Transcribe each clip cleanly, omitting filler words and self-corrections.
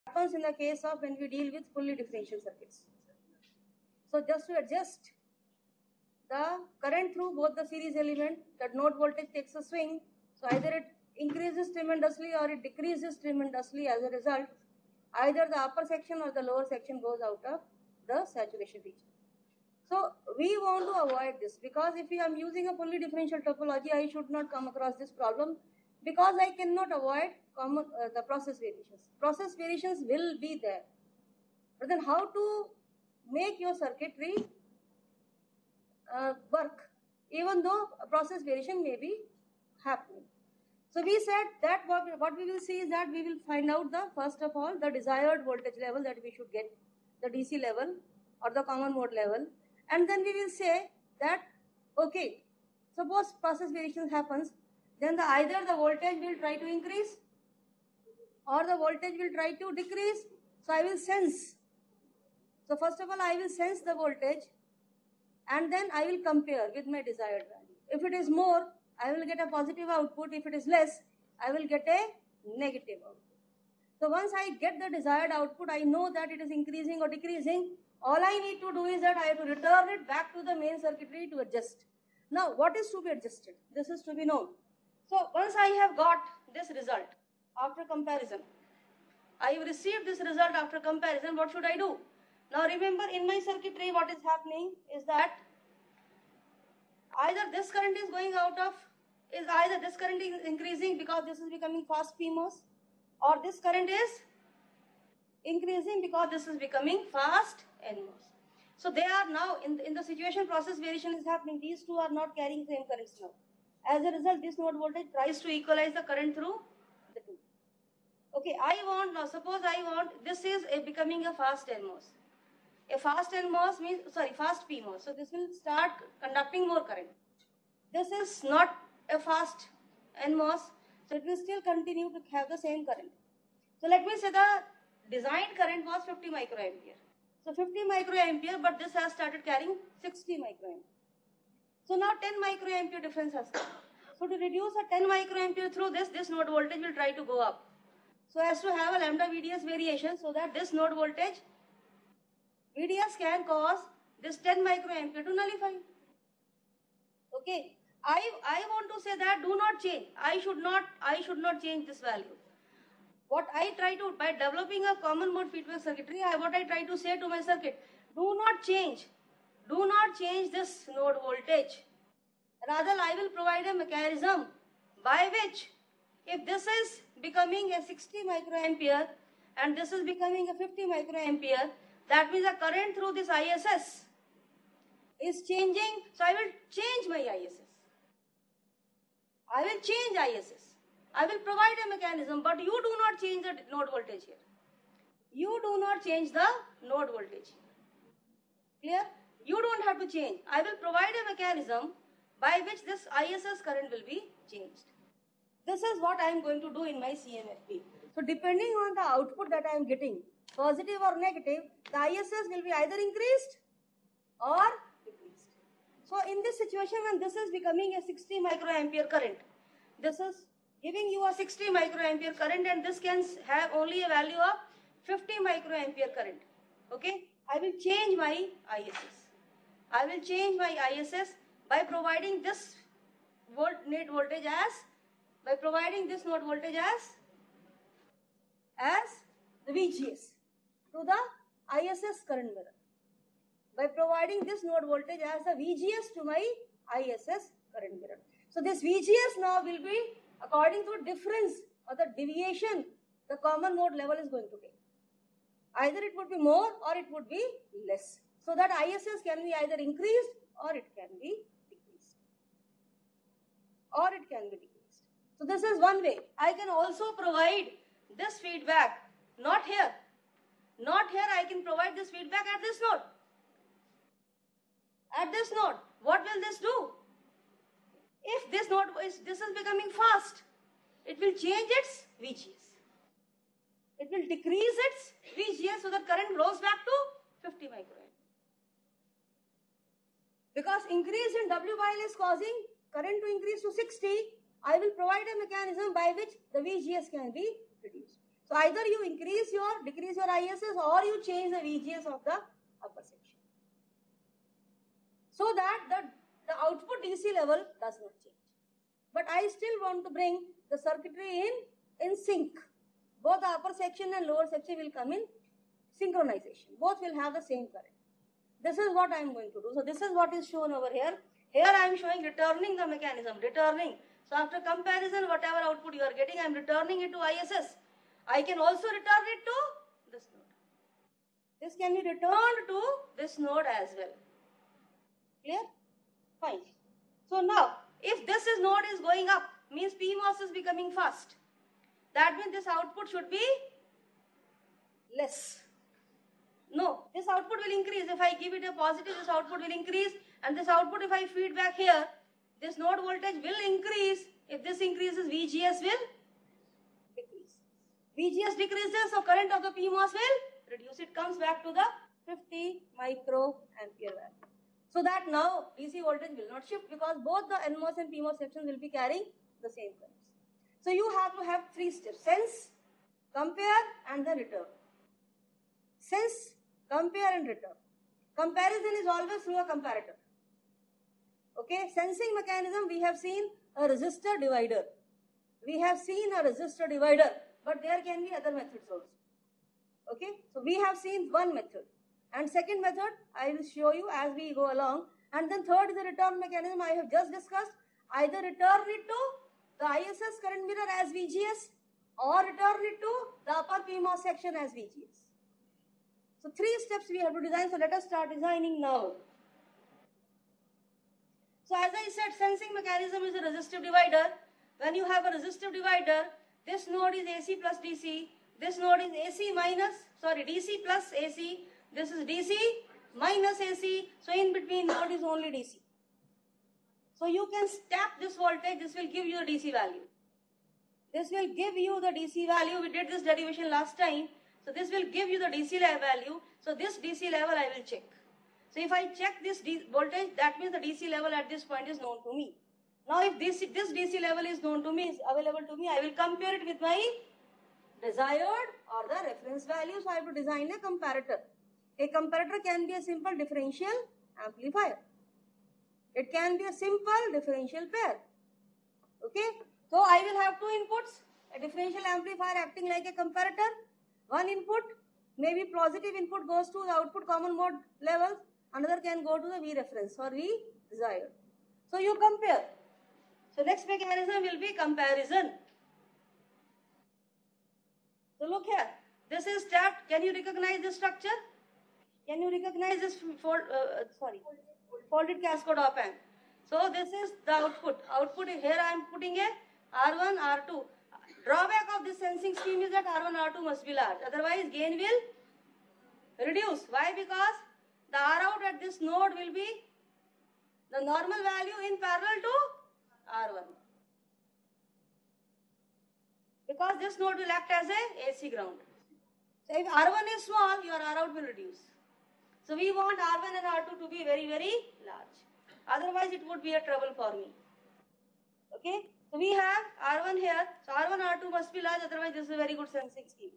happens in the case of when we deal with fully differential circuits. So just to adjust the current through both the series element, that node voltage takes a swing. So either it increases tremendously or it decreases tremendously. As a result, either the upper section or the lower section goes out of the saturation region. So we want to avoid this, because if I am using a fully differential topology, I should not come across this problem, because I cannot avoid the process variations. Process variations will be there. But then how to make your circuitry work even though a process variation may be happening? So we said that what we will see is that we will find out first of all the desired voltage level that we should get, the DC level or the common mode level, and then we will say that okay, suppose process variation happens, then either the voltage will try to increase or the voltage will try to decrease. So I will sense. So first of all, I will sense the voltage and then I will compare with my desired value. If it is more, I will get a positive output. If it is less, I will get a negative output. So once I get the desired output, I know that it is increasing or decreasing. All I need to do is that I have to return it back to the main circuitry to adjust. Now, what is to be adjusted? This is to be known. So once I have got this result after comparison, I have received this result after comparison, what should I do? Now remember, in my circuitry what is happening is that either this current is going out of, either this current is increasing because this is becoming fast PMOS, or this current is increasing because this is becoming fast NMOS. So they are now, in the situation process variation is happening, these two are not carrying same currents now. As a result, this node voltage tries to equalize the current through the two. Okay, I want now, suppose I want, this is becoming a fast NMOS. A fast NMOS means, fast PMOS. So this will start conducting more current. This is not a fast NMOS, so it will still continue to have the same current. So let me say the designed current was 50 microampere. So 50 microampere, but this has started carrying 60 microampere. So now 10 microampere difference has come. So to reduce a 10 microampere through this node voltage will try to go up. So as to have a lambda VDS variation, so that this node voltage VDS can cause this 10 microampere to nullify. Okay, I want to say that do not change. I should not change this value. What I try to, by developing a common mode feedback circuitry, what I try to say to my circuit, do not change this node voltage. Rather, I will provide a mechanism by which, if this is becoming a 60 microampere and this is becoming a 50 microampere, that means the current through this ISS is changing. So I will change my ISS. I will change ISS. I will provide a mechanism, but you do not change the node voltage here. You do not change the node voltage. Clear? You don't have to change. I will provide a mechanism by which this ISS current will be changed. This is what I am going to do in my CMFB. So depending on the output that I am getting, positive or negative, the ISS will be either increased or decreased. So in this situation, when this is becoming a 60 microampere current, this is giving you a 60 microampere current, and this can have only a value of 50 microampere current. Okay, I will change my ISS. I will change my ISS by providing this node voltage as the VGS to the ISS current mirror. By providing this node voltage as the VGS to my ISS current mirror. So this VGS now will be according to difference or the deviation the common mode level is going to take. Either it would be more or it would be less. So that ISS can be either increased or it can be decreased. So this is one way. I can also provide this feedback, not here. Not here, I can provide this feedback at this node. At this node, what will this do? If this is becoming fast, it will change its VGS. It will decrease its VGS so that current flows back to 50 microampere. Because increase in WL is causing current to increase to 60, I will provide a mechanism by which the VGS can be reduced. So either you decrease your ISS, or you change the VGS of the upper section, so that the output DC level does not change. But I still want to bring the circuitry in sync. Both the upper section and lower section will come in synchronization. Both will have the same current. This is what I am going to do. So this is what is shown over here. Here I am showing returning the mechanism, returning. So after comparison, whatever output you are getting, I am returning it to ISS. I can also return it to this node. This can be returned to this node as well. Clear? Fine. So now, if this node is going up, means PMOS is becoming fast. That means this output should be less. No, this output will increase. If I give it a positive, this output will increase. And this output, if I feed back here, this node voltage will increase. If this increases, VGS will decrease. VGS decreases, so current of the PMOS will reduce. It comes back to the 50 microampere value. So that now DC voltage will not shift, because both the NMOS and PMOS sections will be carrying the same currents. So you have to have 3 steps: sense, compare, and then return. Sense, compare, and return. Comparison is always through a comparator. Okay, sensing mechanism, we have seen a resistor divider. But there can be other methods also. Okay, so we have seen one method. And second method, I will show you as we go along. And then third is the return mechanism I have just discussed. Either return it to the ISS current mirror as VGS, or return it to the upper PMOS section as VGS. So 3 steps we have to design. So let us start designing now. So as I said, sensing mechanism is a resistive divider. When you have a resistive divider, this node is AC plus DC. This node is DC plus AC. This is DC minus AC. So in between node is only DC. So you can step this voltage. This will give you the DC value. We did this derivation last time. So this will give you the DC value. So this DC level I will check. So if I check this voltage, that means the DC level at this point is known to me. Now if this DC level is known to me, is available to me, I will compare it with my desired or the reference value. So I have to design a comparator. A comparator can be a simple differential amplifier. It can be a simple differential pair. Okay. So I will have 2 inputs. A differential amplifier acting like a comparator. One input, maybe positive input, goes to the output common mode levels. Another can go to the V reference or V desired. So you compare. So next mechanism will be comparison. So look here. This is tapped. Can you recognize this structure? Can you recognize this folded cascode op amp? So this is the output. Output here I am putting a R1, R2. Drawback of this sensing scheme is that R1, R2 must be large. Otherwise gain will reduce. Why? Because the R out at this node will be the normal value in parallel to R1. Because this node will act as a AC ground. So if R1 is small, your R out will reduce. So we want R1 and R2 to be very, very large. Otherwise it would be a trouble for me. Okay. So we have R1 here. So R1, R2 must be large. Otherwise this is a very good sensing scheme.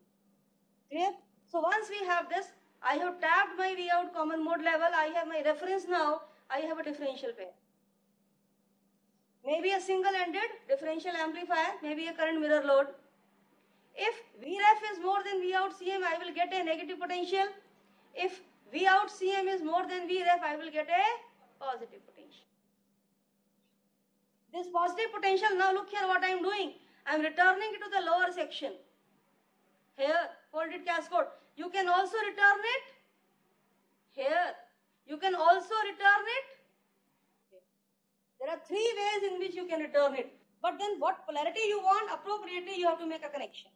Clear? So once we have this, I have tapped my V out common mode level. I have my reference now. I have a differential pair. Maybe a single-ended differential amplifier. Maybe a current mirror load. If Vref is more than V out Cm, I will get a negative potential. If V out Cm is more than Vref, I will get a positive potential. This positive potential, now look here what I am doing. I am returning it to the lower section. Here, folded cascode. You can also return it here. You can also return it. There are 3 ways in which you can return it. But then what polarity you want, appropriately you have to make a connection.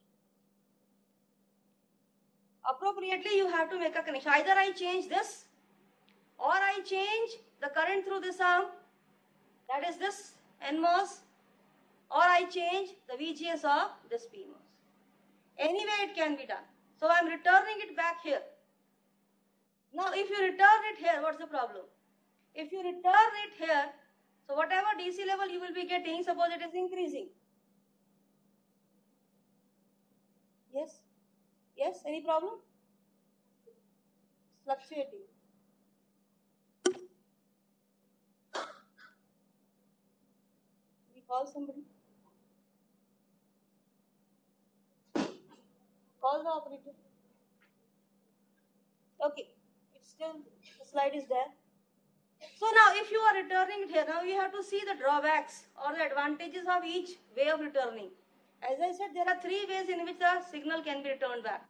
Appropriately you have to make a connection. Either I change this, or I change the current through this arm, that is this NMOS, or I change the VGS of this PMOS. Anyway it can be done. So I am returning it back here. Now if you return it here, what's the problem? If you return it here, so whatever DC level you will be getting, suppose it is increasing. Yes? Yes, any problem? Fluctuating. We call somebody. Call the operator. Okay, it's still, the slide is there. So now if you are returning it here, now you have to see the drawbacks or the advantages of each way of returning. As I said, there are 3 ways in which the signal can be returned back.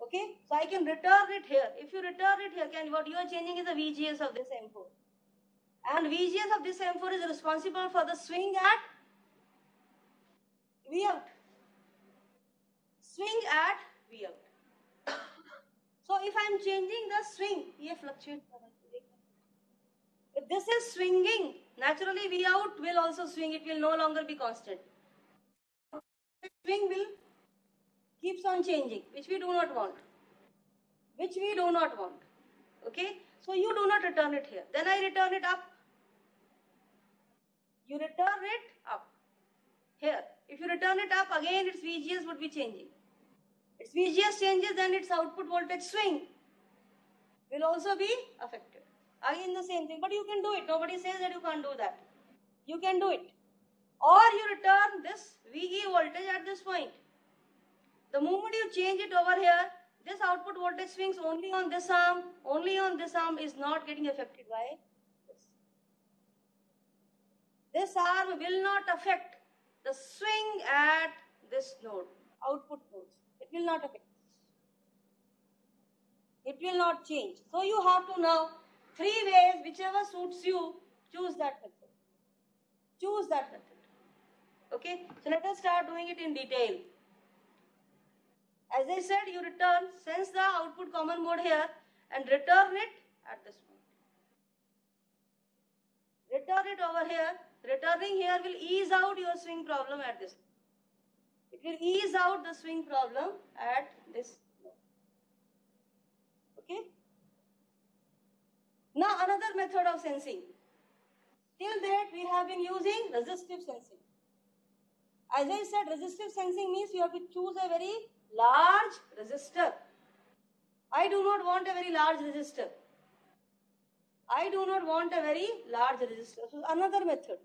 Okay, so I can return it here. If you return it here, what you are changing is the VGS of this M4. And VGS of this M4 is responsible for the swing at V out. Swing at V out. So if I am changing the swing, ये fluctuate. If this is swinging, naturally V out will also swing. It will no longer be constant. Swing will keeps on changing, which we do not want. Which we do not want. Okay? So you do not return it here. Then I return it up. You return it up. Here. If you return it up, again its VGS would be changing. Its VGS changes, then its output voltage swing will also be affected. Again the same thing. But you can do it. Nobody says that you can't do that. You can do it. Or you return this VE voltage at this point. The moment you change it over here, this output voltage swings only on this arm. Only on this arm is not getting affected by this. This arm will not affect the swing at this node, output nodes. It will not affect. It will not change. So you have to now 3 ways, whichever suits you, choose that method. Choose that method. Okay, so let us start doing it in detail. As I said, you return, sense the output common mode here and return it at this point. Return it over here. Returning here will ease out your swing problem at this. It will ease out the swing problem at this node. Okay? Now another method of sensing. Till date we have been using resistive sensing. As I said, resistive sensing means you have to choose a very large resistor. I do not want a very large resistor. I do not want a very large resistor. So another method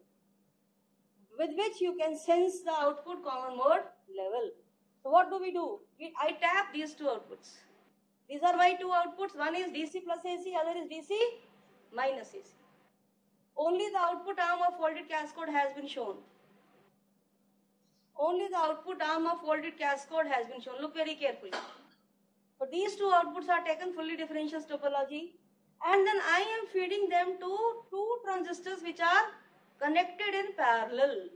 with which you can sense the output common mode level. So what do? I tap these 2 outputs. These are my 2 outputs. One is DC plus AC, other is DC minus AC. Only the output arm of voltage cascode has been shown. Only the output arm of voltage cascode has been shown. Look very carefully. So these 2 outputs are taken fully differential topology. And then I am feeding them to 2 transistors which are connected in parallel.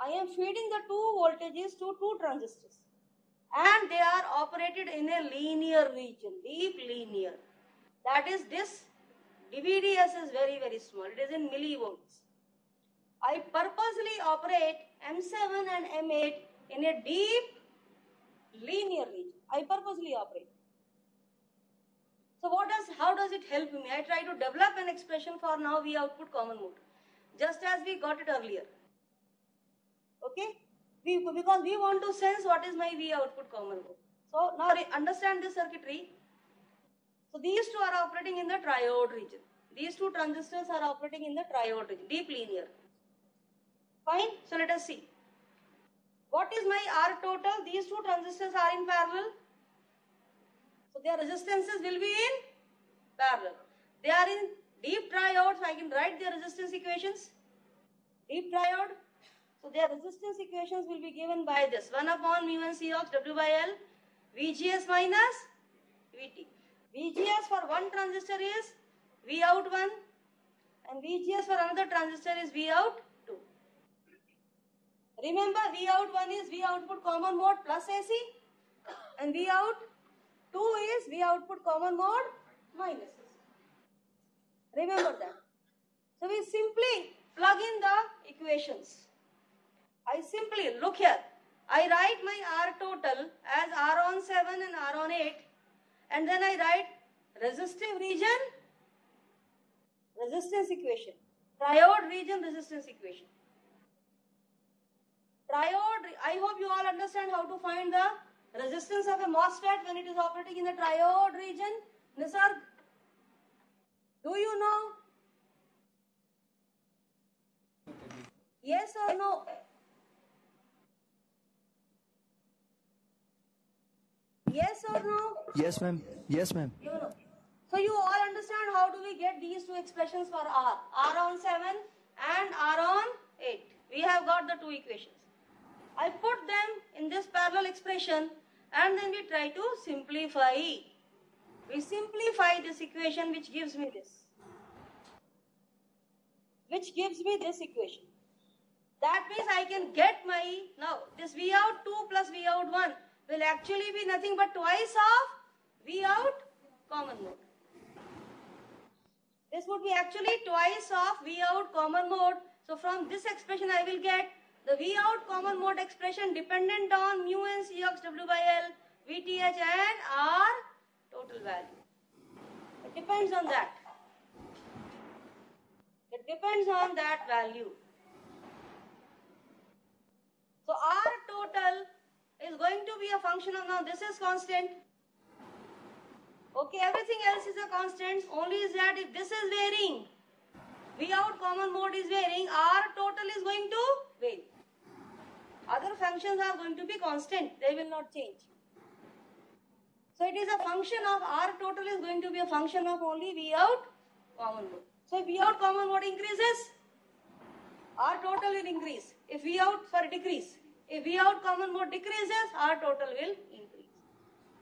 I am feeding the 2 voltages to 2 transistors. And they are operated in a linear region, deep linear. That is, this DVDS is very, very small. It is in millivolts. I purposely operate M7 and M8 in a deep linear region. I purposely operate. So how does it help me? I try to develop an expression for now V output common mode, just as we got it earlier. Okay? Because we want to sense what is my V output common mode. So now understand this circuitry. So these 2 are operating in the triode region. These 2 transistors are operating in the triode region, deep linear. Fine. So let us see. What is my R total? These 2 transistors are in parallel. So their resistances will be in parallel. They are in deep triode, so I can write their resistance equations. Deep triode. So their resistance equations will be given by this. 1 upon mu1 C of W by L, VGS minus VT. VGS for one transistor is V out 1 and VGS for another transistor is V out 2. Remember, V out 1 is V output common mode plus AC and V out 2 is V output common mode minus AC. Remember that. So we simply plug in the equations. I simply, look here, I write my R total as R on 7 and R on 8 and then I write resistive region, resistance equation, triode region, resistance equation. Triode, I hope you all understand how to find the resistance of a MOSFET when it is operating in the triode region. Nisarg, do you know? Yes or no? Yes or no? Yes, ma'am. Yes, ma'am. You know. So you all understand how do we get these two expressions for R? R on 7 and R on 8. We have got the two equations. I put them in this parallel expression and then we try to simplify. We simplify this equation which gives me this. Which gives me this equation. That means I can get my, now this V out 2 plus V out 1 will actually be nothing but twice of V out common mode. This would be actually twice of V out common mode. So from this expression I will get the V out common mode expression dependent on mu n C ox W by L, VTH and R total value. It depends on that. It depends on that value. So R total is going to be a function of, now this is constant. Okay, everything else is a constant. Only is that if this is varying, V out common mode is varying, R total is going to vary. Other functions are going to be constant. They will not change. So it is a function of R total is going to be a function of only V out common mode. So if V out common mode increases, R total will increase. If V out, decrease. If V out common mode decreases, R total will increase.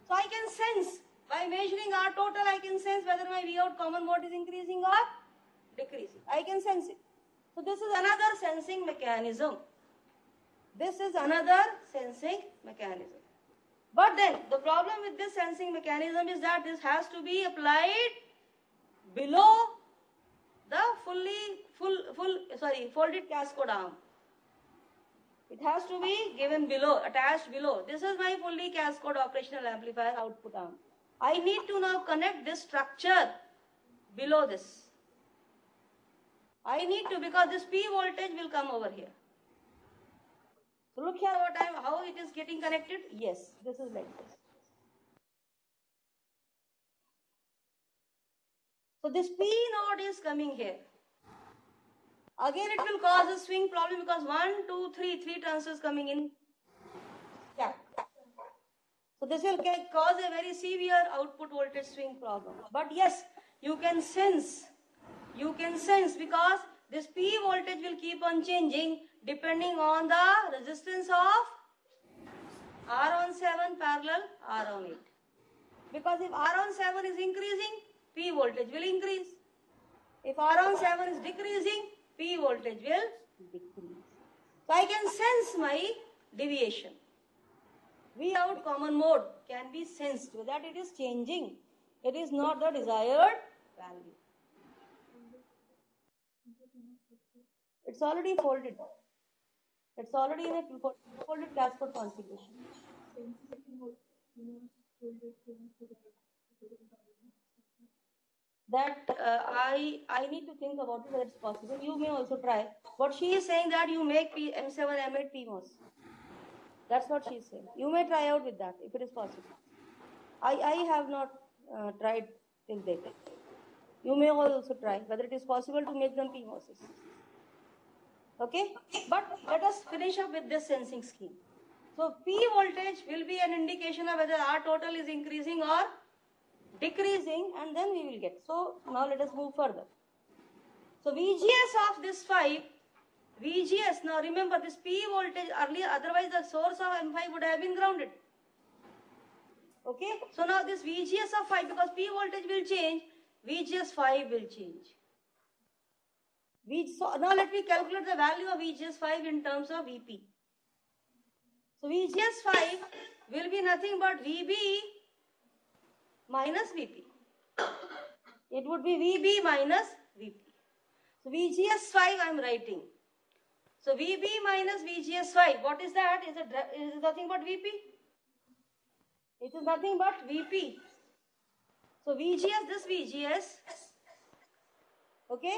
So I can sense, by measuring R total, I can sense whether my V out common mode is increasing or decreasing. I can sense it. So this is another sensing mechanism. This is another sensing mechanism. But then the problem with this sensing mechanism is that this has to be applied below the folded cascode arm. It has to be given below, attached below. This is my fully cascode operational amplifier output arm. I need to now connect this structure below this. I need to, because this P voltage will come over here. So look here how it is getting connected. Yes, this is like this. So this P node is coming here. Again it will cause a swing problem because 1, 2, 3 transistors coming in. Yeah. So this will cause a very severe output voltage swing problem. But yes, you can sense because this P voltage will keep on changing depending on the resistance of R on 7 parallel R on 8. Because if R on 7 is increasing, P voltage will increase. If R on 7 is decreasing, P voltage will decrease. So I can sense my deviation. V out common mode can be sensed that it is changing. It is not the desired value. It's already folded. It's already in a folded cascode configuration. That I need to think about it whether it's possible. You may also try. What she is saying that you make M7, M8 PMOS. That's what she is saying. You may try out with that if it is possible. I have not tried till date. You may also try whether it is possible to make them PMOSes. Okay? But let us finish up with this sensing scheme. So P voltage will be an indication of whether R total is increasing or decreasing, and then we will get. So now let us move further. So VGS of this 5, VGS, now remember this P voltage earlier, otherwise the source of M5 would have been grounded. Okay, so now this VGS of 5, because P voltage will change, VGS 5 will change. So now let me calculate the value of VGS 5 in terms of VP. So VGS 5 will be nothing but VB minus VP. It would be VB minus VP. So VGS 5 I am writing. So VB minus VGS 5, what is that? Is it nothing but VP? It is nothing but VP. So VGS, this VGS, okay,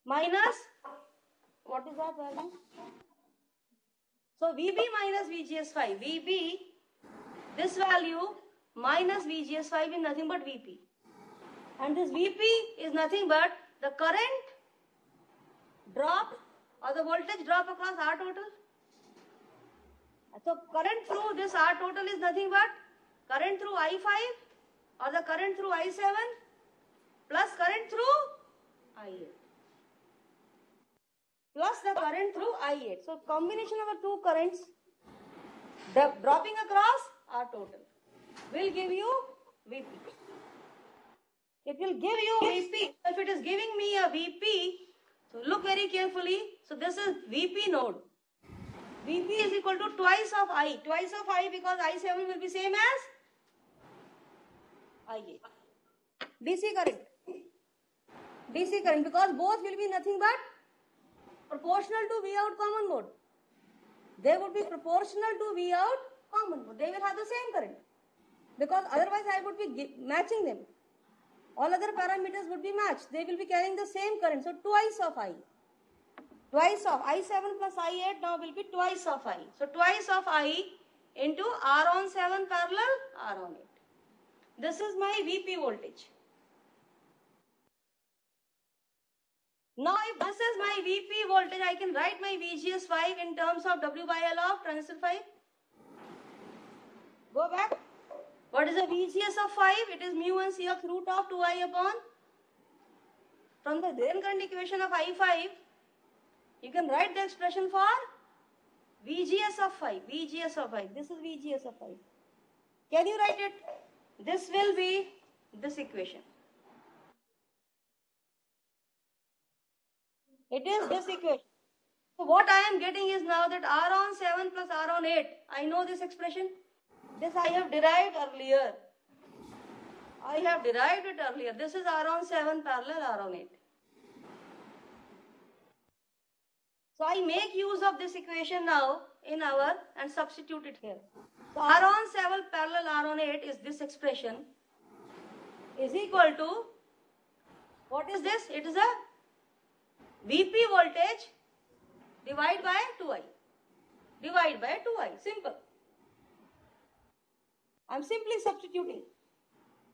minus, what is that value? So VB minus VGS5. VB, this value minus VGS5 is nothing but VP. And this VP is nothing but the current drop or the voltage drop across R total. So current through this R total is nothing but current through I5 or the current through I7 plus current through I8 plus the current through I8. So combination of the two currents dropping across R total will give you VP. It will give you VP. If it is giving me a VP, so look very carefully. So this is VP node. VP is equal to twice of I. Twice of I because I7 will be same as I8. DC current. DC current because both will be nothing but proportional to V out common mode. They would be proportional to V out common mode. They will have the same current. Because otherwise I would be matching them. All other parameters would be matched. They will be carrying the same current. So twice of I. Twice of I7 plus I8 now will be twice of I. So twice of I into R on 7 parallel R on 8. This is my VP voltage. Now if this is my VP voltage, I can write my VGS5 in terms of W by L of transistor 5. Go back. What is the VGS of 5? It is mu and C of root of 2I upon. From the drain current equation of I5, you can write the expression for VGS of 5. VGS of 5. This is VGS of 5. Can you write it? This will be this equation. It is this equation. So what I am getting is now that R on 7 plus R on 8. I know this expression. This I have derived earlier. I have derived it earlier. This is R on 7 parallel R on 8. So I make use of this equation now in our and substitute it here. So R on 7 parallel R on 8 is this expression is equal to, what is this? It is a VP voltage divided by 2I. Divide by 2I. Simple. I am simply substituting.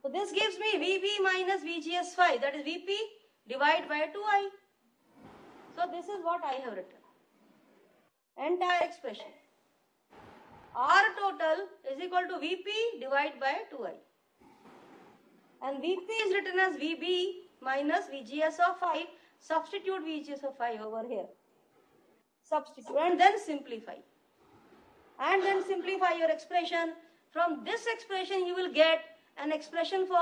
So this gives me VB minus VGS5. That is VP divided by 2I. So this is what I have written. Entire expression. R total is equal to VP divided by 2I. And VP is written as VB minus VGS of 5. Substitute VGS of 5 over here. Substitute and then simplify. And then simplify your expression. From this expression you will get an expression for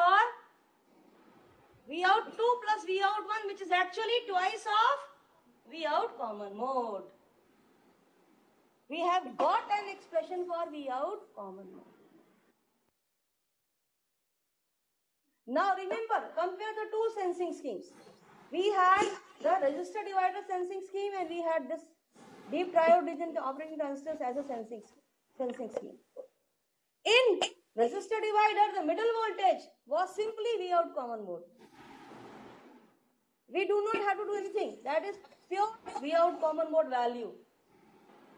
V out 2 plus V out 1, which is actually twice of V out common mode. We have got an expression for V out common mode. Now remember, compare the two sensing schemes. We had the resistor divider sensing scheme and we had this deep triode region operating transistors as a sensing scheme. In resistor divider, the middle voltage was simply V out common mode. We do not have to do anything. That is pure V out common mode value.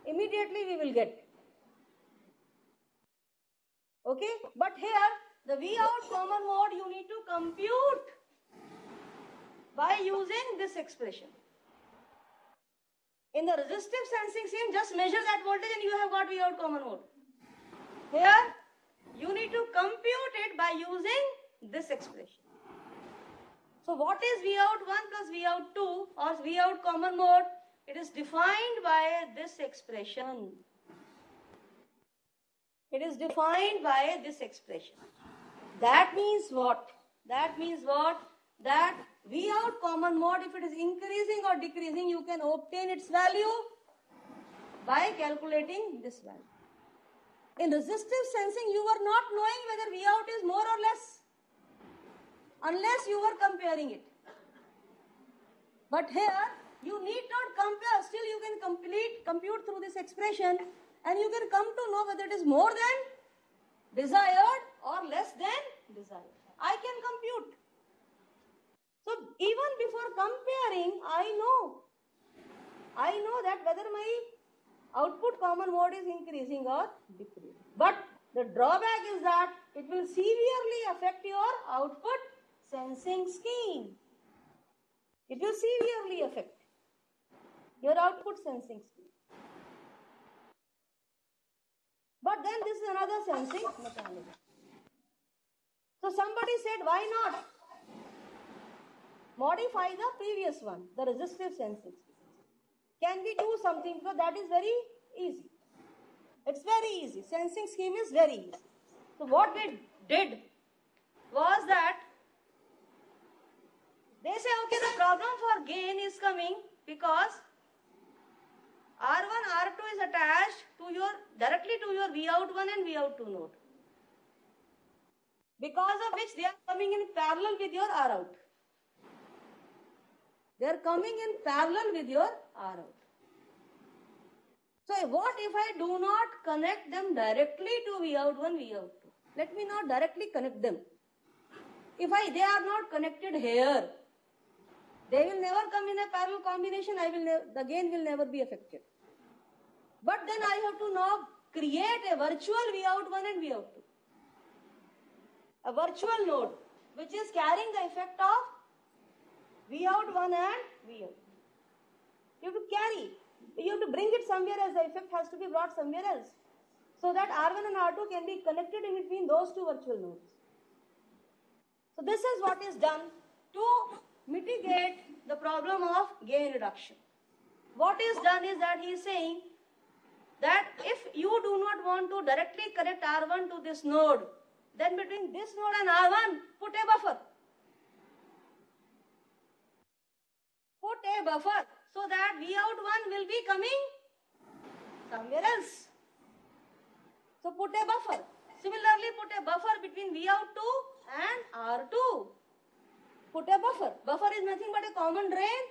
Immediately we will get. Okay? But here, the V out common mode you need to compute by using this expression. In the resistive sensing scheme, just measure that voltage and you have got V out common mode. Here, you need to compute it by using this expression. So what is V out 1 plus V out 2 or V out common mode? It is defined by this expression. It is defined by this expression. That means what? That means what? That V out common mode, if it is increasing or decreasing, you can obtain its value by calculating this value. In resistive sensing, you are not knowing whether V out is more or less unless you are comparing it. But here, you need not compare. Still, you can compute through this expression and you can come to know whether it is more than desired or less than desired. I can compute. So, even before comparing, I know that whether my output common mode is increasing or decreasing. But the drawback is that it will severely affect your output sensing scheme. It will severely affect your output sensing scheme. But then this is another sensing mechanism. So somebody said, why not modify the previous one, the resistive sensing scheme? Can we do something? Because that is very easy. It's very easy. Sensing scheme is very easy. So what we did was that they say, okay, the problem for gain is coming because R1, R2 is attached to your directly to your Vout1 and Vout2 node. Because of which they are coming in parallel with your Rout. They are coming in parallel with your Rout. So what if I do not connect them directly to Vout1, Vout2? Let me not directly connect them. If they are not connected here, they will never come in a parallel combination. The gain will never be affected. But then I have to now create a virtual Vout1 and Vout2. A virtual node which is carrying the effect of Vout1 and Vout2. You have to carry. You have to bring it somewhere else. The effect has to be brought somewhere else. So that R1 and R2 can be connected in between those two virtual nodes. So this is what is done to mitigate the problem of gain reduction. What is done is that he is saying that if you do not want to directly connect R1 to this node, then between this node and R1, put a buffer. Put a buffer so that Vout1 will be coming somewhere else. So put a buffer. Similarly, put a buffer between Vout2 and R2. Put a buffer. Buffer is nothing but a common drain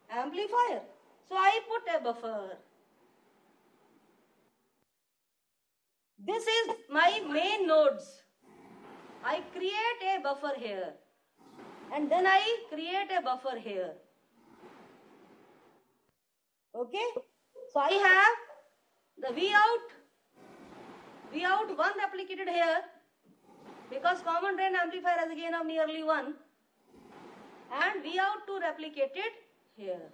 amplifier. So I put a buffer. This is my main nodes. I create a buffer here. And then I create a buffer here. Okay? So I have the Vout1 replicated here because common drain amplifier has a gain of nearly 1. And Vout2 replicated here.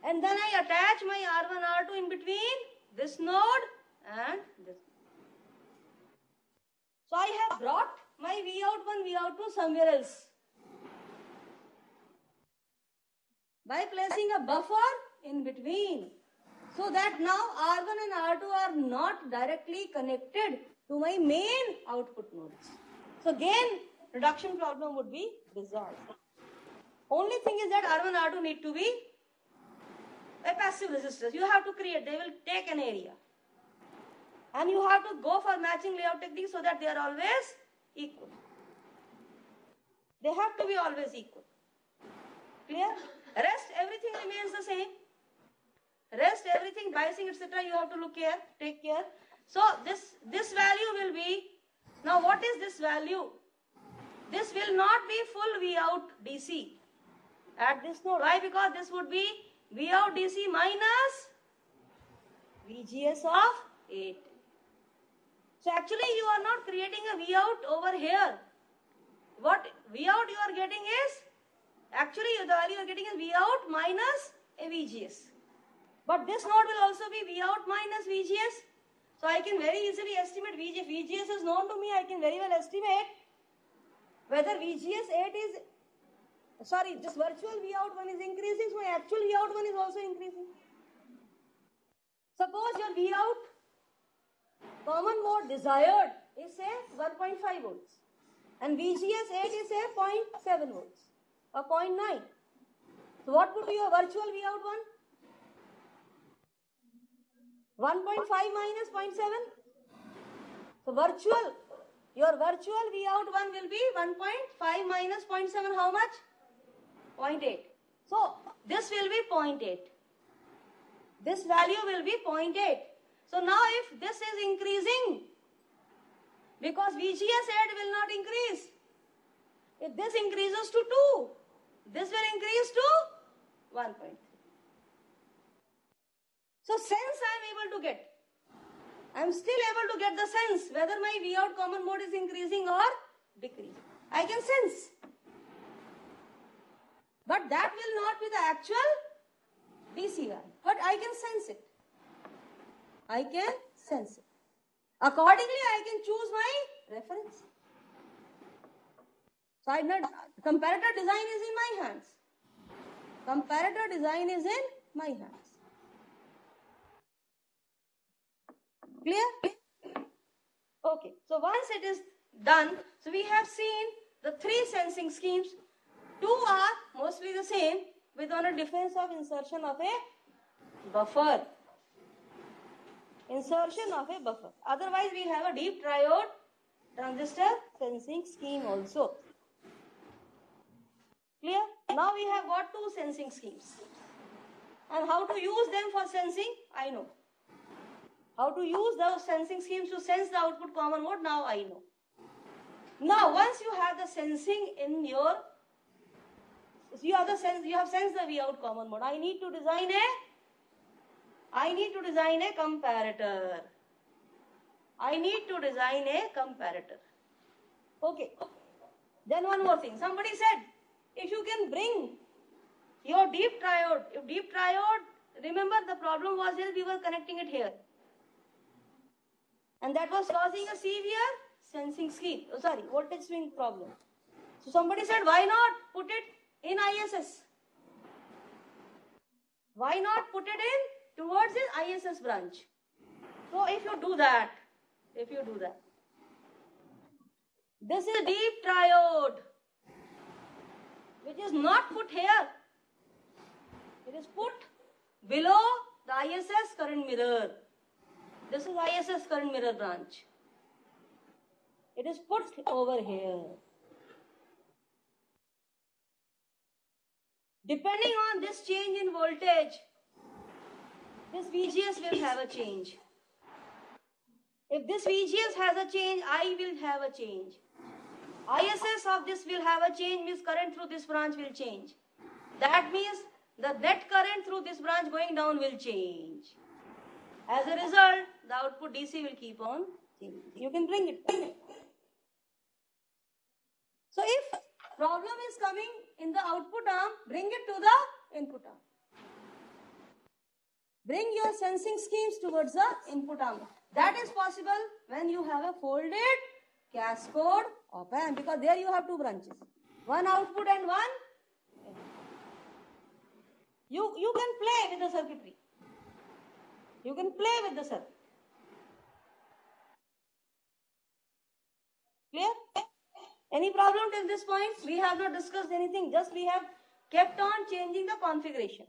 And then I attach my R1, R2 in between this node and this. So I have brought my Vout1, Vout2 somewhere else. By placing a buffer in between. So that now R1 and R2 are not directly connected to my main output nodes. So gain reduction problem would be resolved. Only thing is that R1, R2 need to be a passive resistors. You have to create, they will take an area. And you have to go for matching layout technique so that they are always equal. They have to be always equal. Clear? Rest, everything remains the same. Rest, everything, biasing, etc. you have to take care. So this value will be, now what is this value? This will not be full Vout DC at this node. Why? Because this would be Vout DC minus VGS of 8. So actually you are not creating a Vout over here. What Vout you are getting is, actually the value you are getting is Vout minus a VGS. But this node will also be Vout minus VGS. So I can very easily estimate VGS. VGS is known to me. I can very well estimate whether VGS 8 is, sorry, this virtual Vout1 is increasing. So my actual Vout1 is also increasing. Suppose your Vout common mode desired is say 1.5 volts. And VGS 8 is say 0.7 volts or 0.9. So what would be your virtual Vout1? 1.5 minus 0.7. So your virtual Vout1 will be 1.5 minus 0.7. How much? 0.8. So this will be 0.8. This value will be 0.8. So now if this is increasing, because VGS 8 will not increase. If this increases to 2, this will increase to 1.3. So sense I am able to get. I am still able to get the sense whether my V out common mode is increasing or decreasing. I can sense. But that will not be the actual DC value. But I can sense it. I can sense it. Accordingly, I can choose my reference. So comparator design is in my hands. Comparator design is in my hands. Clear? Okay. So once it is done, so we have seen the three sensing schemes. Two are mostly the same with only difference of insertion of a buffer. Insertion of a buffer. Otherwise, we have a deep triode transistor sensing scheme also. Clear? Now we have got two sensing schemes. And how to use them for sensing, I know. How to use those sensing schemes to sense the output common mode, now I know. Now, once you have the sensing in your, you have sensed the V out common mode. I need to design a comparator. I need to design a comparator. Okay. Then one more thing. Somebody said, if you can bring your deep triode, remember the problem was here, we were connecting it here. And that was causing a severe sensing scheme. Voltage swing problem. So somebody said, why not put it in ISS? Why not put it in towards this ISS branch? So if you do that, this is deep triode, which is not put here. It is put below the ISS current mirror. This is ISS current mirror branch. It is put over here. Depending on this change in voltage, this VGS will have a change. If this VGS has a change, I will have a change. ISS of this will have a change, means current through this branch will change. That means the net current through this branch going down will change. As a result, the output DC will keep on changing. You can bring it. So if problem is coming in the output arm, bring it to the input arm. Bring your sensing schemes towards the input arm. That is possible when you have a folded cascode op-amp, because there you have two branches. One output and one input. You can play with the circuitry. You can play with the circuit. Clear? Any problem till this point? We have not discussed anything, just we have kept on changing the configuration.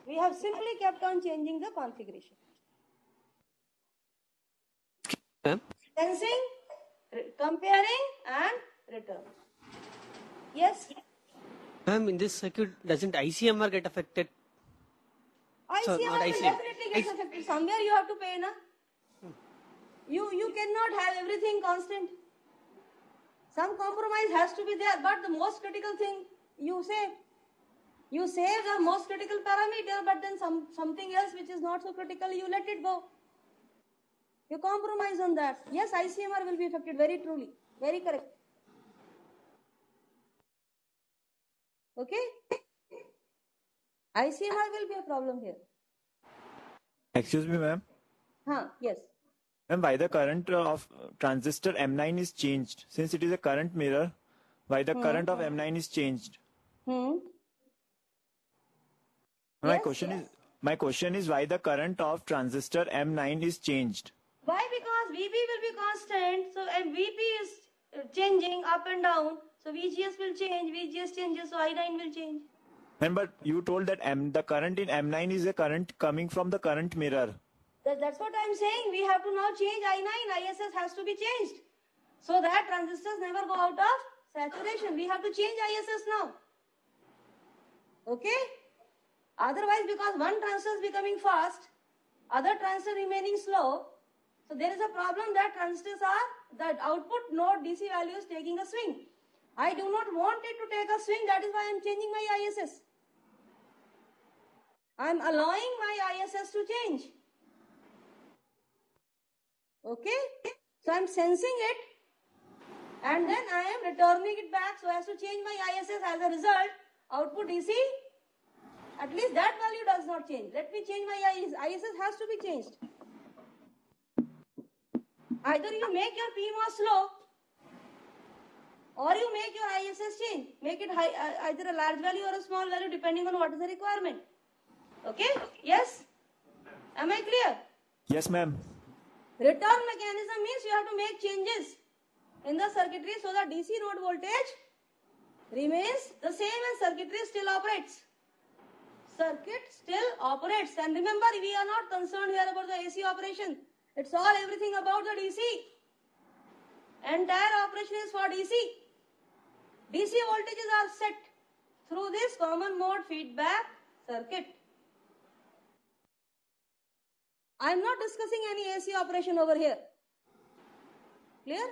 We have simply kept on changing the configuration. Sensing, comparing and return. Yes? Ma'am, in this circuit, doesn't ICMR get affected? ICMR will definitely get affected. Somewhere you have to pay, na? You cannot have everything constant. Some compromise has to be there, but the most critical thing you save. You save the most critical parameter, but then something else which is not so critical, you let it go. You compromise on that. Yes, ICMR will be affected, very truly. Very correct. Okay? ICMR will be a problem here. Excuse me, ma'am. Yes. Ma'am, why the current of transistor M9 is changed? Since it is a current mirror, why the current of M9 is changed? My question is why the current of transistor M9 is changed? Why? Because VP will be constant. So VP is changing up and down. So VGS will change. VGS changes. So I9 will change. And but you told that the current in M9 is a current coming from the current mirror. That's what I'm saying. We have to now change I9. ISS has to be changed. So that transistors never go out of saturation. We have to change ISS now. Okay? Otherwise, because one transistor is becoming fast, other transistor remaining slow, so there is a problem that transistors are, that output node DC value is taking a swing. I do not want it to take a swing, that is why I am changing my ISS. I'm allowing my ISS to change. Okay? So I'm sensing it and then I am returning it back so as to change my ISS. As a result, output DC, at least that value does not change. Let me change my ISS has to be changed. Either you make your PMOS low or you make your ISS change. Make it high, either a large value or a small value depending on what is the requirement. Okay? Yes? Am I clear? Yes, ma'am. Return mechanism means you have to make changes in the circuitry so that DC node voltage remains the same and circuitry still operates. Circuit still operates. And remember, we are not concerned here about the AC operation. It's all everything about the DC. Entire operation is for DC. DC voltages are set through this common mode feedback circuit. I am not discussing any AC operation over here. Clear?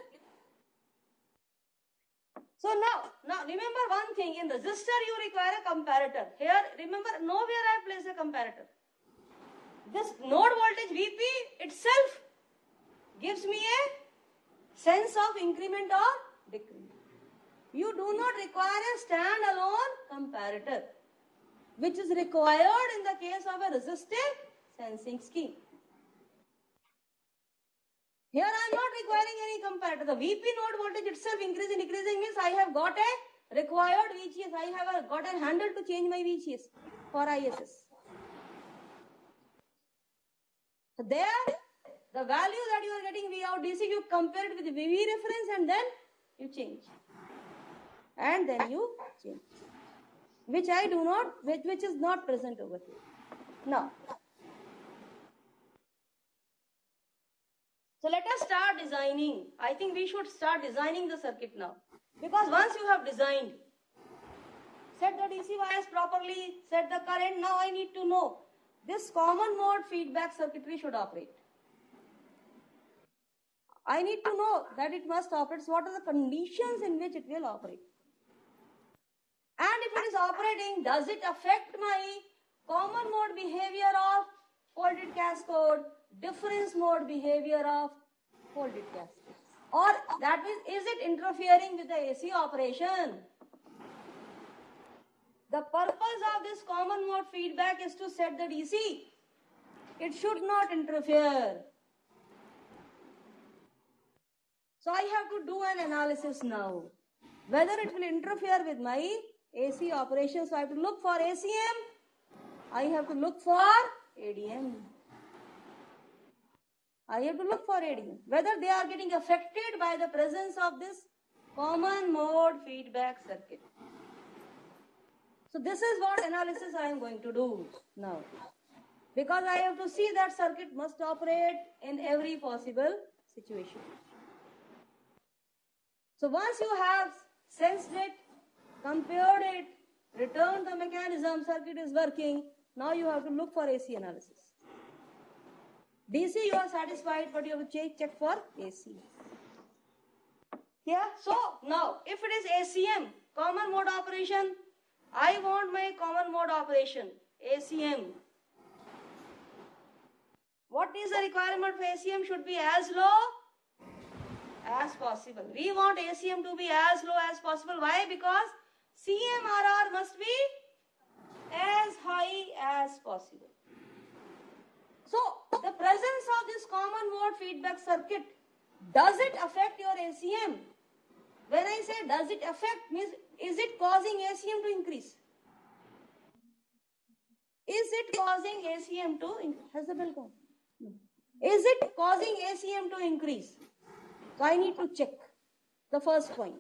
So now remember one thing, in resistor you require a comparator. Here remember, nowhere I place a comparator. This node voltage VP itself gives me a sense of increment or decrement. You do not require a standalone comparator, which is required in the case of a resistive sensing scheme. Here I am not requiring any comparator. The VP node voltage itself increasing means I have got a required VGS. I have got a handle to change my VGS for ISS. So there, the value that you are getting V out DC, you compare it with the VV reference and then you change. And then you change. Which I do not, which is not present over here. Now, so let us start designing. I think we should start designing the circuit now. Because once you have designed, set the DC bias properly, set the current, now I need to know this common mode feedback circuitry should operate. I need to know that it must operate. So what are the conditions in which it will operate? And if it is operating, does it affect my common mode behavior of folded cascode, difference mode behavior of folded cascade? Or that means, is it interfering with the AC operation? The purpose of this common mode feedback is to set the DC. It should not interfere. So I have to do an analysis now. Whether it will interfere with my AC operation. So I have to look for ACM. I have to look for ADM. I have to look for ADM. Whether they are getting affected by the presence of this common mode feedback circuit. So this is what analysis I am going to do now. Because I have to see that circuit must operate in every possible situation. So once you have sensed it, compared it, returned the mechanism, circuit is working, now you have to look for AC analysis. DC you are satisfied, but you have to check for AC. Yeah, so now if it is ACM, common mode operation, I want my common mode operation, ACM. What is the requirement for ACM? Should be as low as possible. We want ACM to be as low as possible. Why? Because CMRR must be as high as possible. So, the presence of this common mode feedback circuit, does it affect your ACM? When I say does it affect, means is it causing ACM to increase? Is it causing ACM to increase? Has the bell gone? No. Is it causing ACM to increase? So I need to check the first point.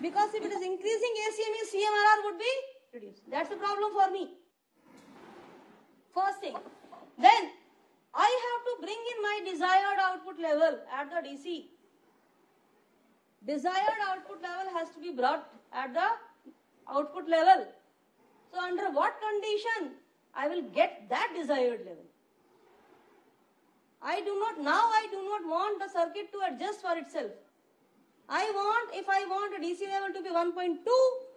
Because if it is increasing ACM, CMRR would be reduced. That's the problem for me. First thing. Then I have to bring in my desired output level at the DC. Desired output level has to be brought at the output level. So under what condition I will get that desired level? I do not want the circuit to adjust for itself. If I want a DC level to be 1.2,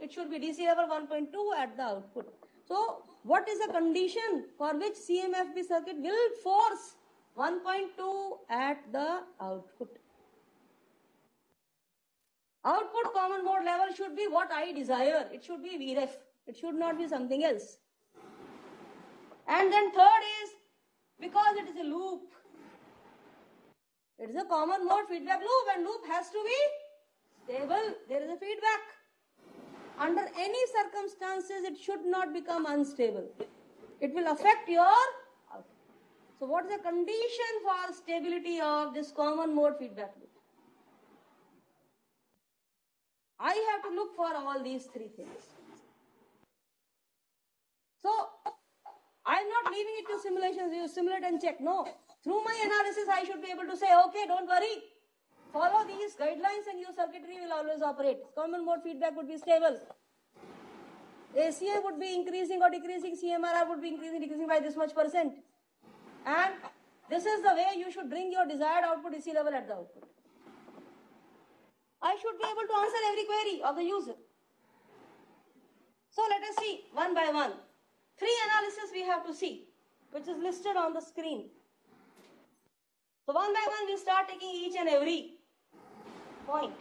it should be DC level 1.2 at the output. So what is the condition for which CMFB circuit will force 1.2 at the output? Output common mode level should be what I desire. It should be Vref. It should not be something else. And then third is, because it is a loop. It is a common mode feedback loop, and loop has to be stable. There is a feedback. Under any circumstances, it should not become unstable. It will affect your output. So what is the condition for stability of this common mode feedback loop? I have to look for all these three things. So I'm not leaving it to simulations. You simulate and check. No. Through my analysis, I should be able to say, okay, don't worry. Follow these guidelines and your circuitry will always operate. Common mode feedback would be stable. ACM would be increasing or decreasing. CMRR would be increasing, decreasing by this much %. And this is the way you should bring your desired output DC level at the output. I should be able to answer every query of the user. So let us see one by one. 3 analysis we have to see, which is listed on the screen. So one by one we start taking each and every point.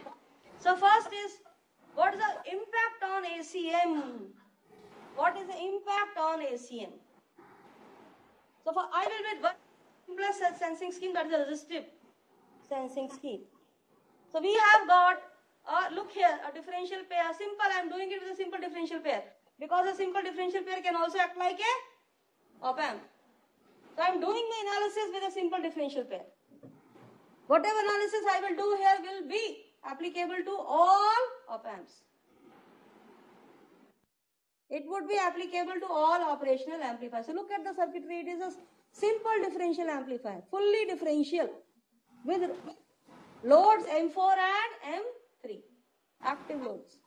So first is, what is the impact on ACM? What is the impact on ACM? So I will with one simplest sensing scheme, that is a resistive sensing scheme. So we have got, look here, a differential pair. Simple, I am doing it with a simple differential pair. Because a simple differential pair can also act like a op-amp. So I am doing my analysis with a simple differential pair. Whatever analysis I will do here will be applicable to all op-amps. It would be applicable to all operational amplifiers. So look at the circuitry. It is a simple differential amplifier, fully differential, with loads M4 and M3, active loads.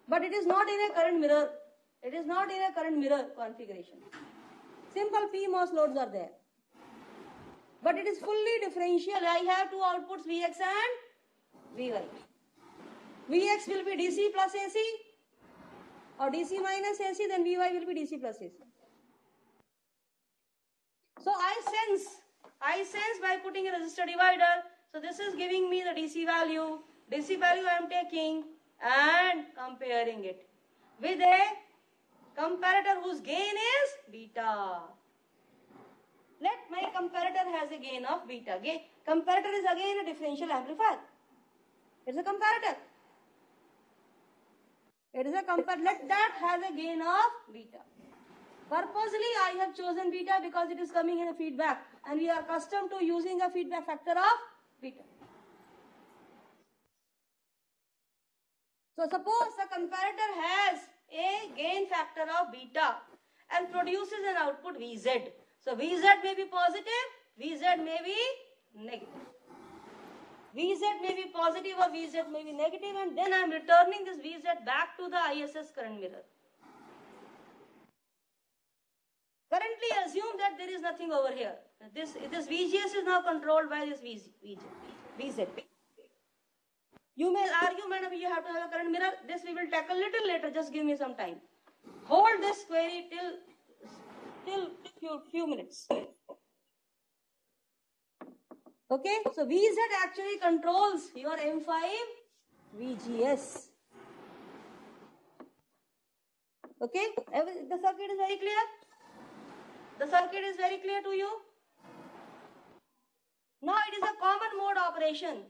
But it is not in a current mirror. It is not in a current mirror configuration. Simple PMOS loads are there. But it is fully differential. I have two outputs, Vx and Vy. Vx will be DC plus AC, or DC minus AC, then Vy will be DC plus AC. So I sense by putting a resistor divider. So this is giving me the DC value. DC value I am taking and comparing it with a comparator whose gain is beta. Let my comparator has a gain of beta. Comparator is again a differential amplifier. It's a comparator. It is a comparator. Let that has a gain of beta. Purposely I have chosen beta because it is coming in a feedback, and we are accustomed to using a feedback factor of beta. So suppose the comparator has a gain factor of beta and produces an output Vz. So Vz may be positive, Vz may be negative. Vz may be positive or Vz may be negative, and then I am returning this Vz back to the ISS current mirror. Currently assume that there is nothing over here. This VGS is now controlled by this Vz. You may argue, madam, you have to have a current mirror. This we will tackle little later. Just give me some time. Hold this query till few minutes. Okay, so Vz actually controls your M5 VGS. Okay, the circuit is very clear. The circuit is very clear to you. Now it is a common mode operation.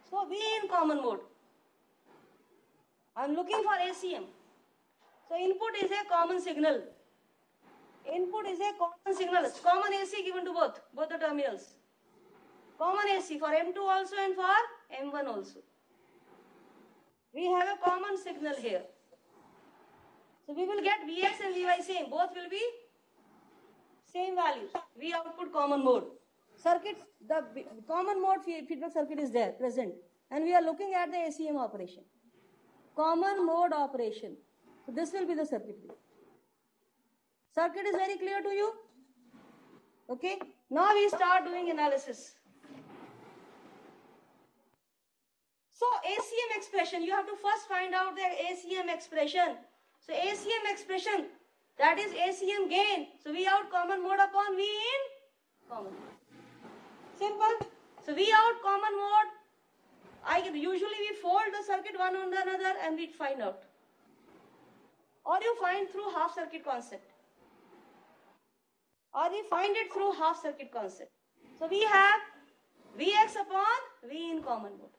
So be in common mode. I am looking for ACM. So input is a common signal. Input is a common signal. It's common AC given to both the terminals. Common AC for M2 also and for M1 also. We have a common signal here. So we will get Vx and Vy same. Both will be same values. V output common mode. Circuit, the common mode feedback circuit is there, present. And we are looking at the ACM operation. Common mode operation. So this will be the circuitry. Circuit is very clear to you? Okay. Now we start doing analysis. So ACM expression, you have to first find out the ACM expression So ACM expression, that is ACM gain. So V out common mode upon V in common mode. Simple. So V out common mode, usually we fold the circuit one on the another and we find out. Or you find through half circuit concept. Or you find it through half circuit concept. So we have Vx upon V in common mode.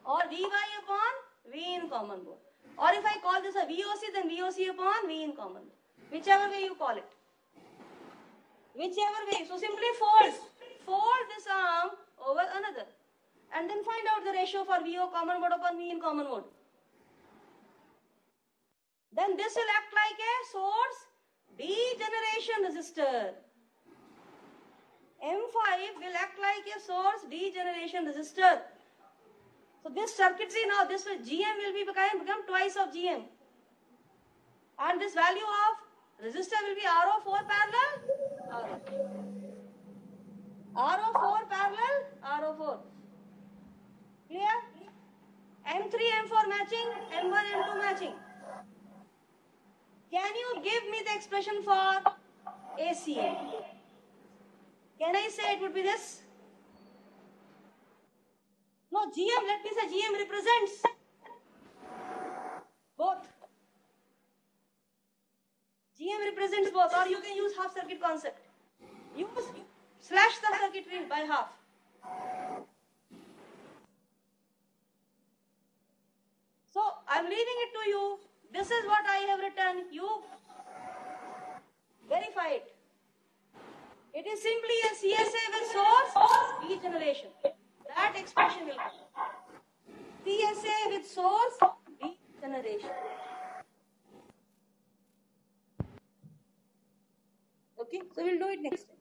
Or Vy upon V in common mode. Or if I call this a VOC, then VOC upon V in common mode. Whichever way you call it. Whichever way. So simply fold this arm over another. And then find out the ratio for VO common mode upon V in common mode. Then this will act like a source degeneration resistor. M5 will act like a source degeneration resistor. So this circuitry now, this GM will become twice of GM. And this value of resistor will be RO4 parallel RO4 parallel RO4. Clear? M3, M4 matching, M1, M2 matching. Can you give me the expression for ACM? Can I say it would be this? No, GM, let me say GM represents both. GM represents both, or you can use half circuit concept. Slash the circuitry by half. So, I am leaving it to you. This is what I have written. You verify it. It is simply a CSA with source degeneration. That expression will come. CSA with source degeneration. Okay, so we'll do it next time.